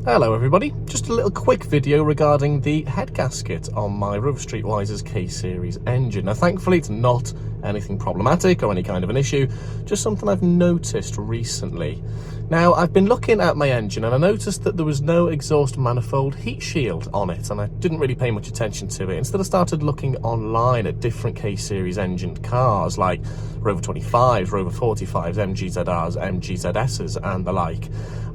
Hello everybody, just a little quick video regarding the head gasket on my Rover Streetwise's K-Series engine. Now thankfully it's not anything problematic or any kind of an issue, just something I've noticed recently. Now I've been looking at my engine and I noticed that there was no exhaust manifold heat shield on it, and I didn't really pay much attention to it. Instead I started looking online at different K-Series engined cars like Rover 25s, Rover 45s, MGZRs, MGZSs and the like.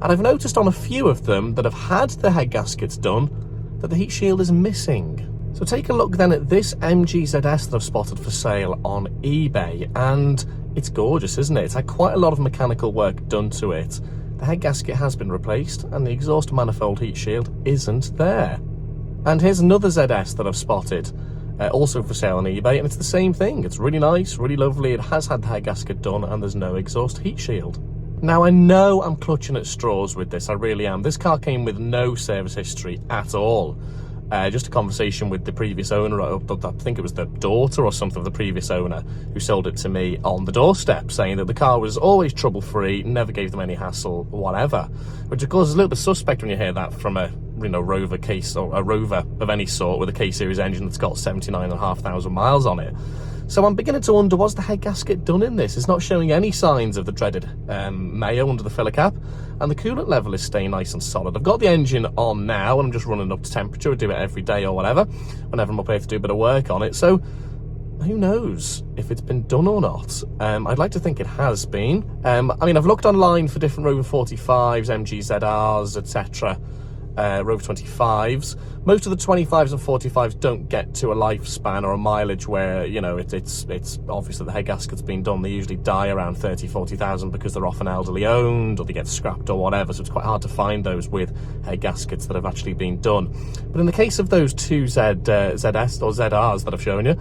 And I've noticed on a few of them that have had the head gaskets done that the heat shield is missing. So take a look then at this MGZS that I've spotted for sale on eBay, and it's gorgeous, isn't it? It's had quite a lot of mechanical work done to it. The head gasket has been replaced and the exhaust manifold heat shield isn't there. And here's another ZS that I've spotted, also for sale on eBay, and it's the same thing. It's really nice, really lovely. It has had the head gasket done and there's no exhaust heat shield. Now I know I'm clutching at straws with this, I really am. This car came with no service history at all. Just a conversation with the previous owner, I think it was the daughter or something of the previous owner who sold it to me on the doorstep, saying that the car was always trouble-free, never gave them any hassle, whatever. Which of course is a little bit suspect when you hear that from a Rover case, or a Rover of any sort with a K-Series engine that's got 79,500 miles on it. So I'm beginning to wonder, was the head gasket done in this? It's not showing any signs of the dreaded mayo under the filler cap, and the coolant level is staying nice and solid. I've got the engine on now and I'm just running up to temperature. I do it every day or whatever, whenever I'm up here to do a bit of work on it. So who knows if it's been done or not. I'd like to think it has been. I mean, I've looked online for different Rover 45s, MGZRs, etc. Rover 25s. Most of the 25s and 45s don't get to a lifespan or a mileage where, you know, it's obviously the head gasket's been done. They usually die around 30,000-40,000 because they're often elderly owned or they get scrapped or whatever, so it's quite hard to find those with head gaskets that have actually been done. But in the case of those two ZS or ZRs that I've shown you,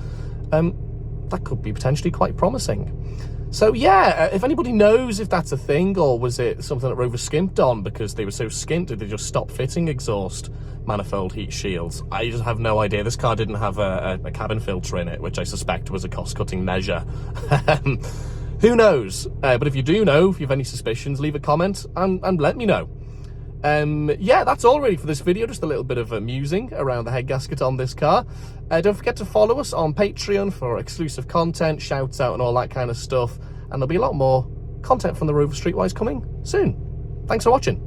that could be potentially quite promising. So yeah, if anybody knows if that's a thing, or was it something that Rover skimped on because they were so skint, did they just stop fitting exhaust manifold heat shields? I just have no idea. This car didn't have a cabin filter in it, which I suspect was a cost-cutting measure. Who knows? But if you do know, if you have any suspicions, leave a comment and let me know. Yeah, that's all really for this video. Just a little bit of musing around the head gasket on this car. Don't forget to follow us on Patreon for exclusive content, shouts out and all that kind of stuff, and there'll be a lot more content from the Rover Streetwise coming soon. Thanks for watching.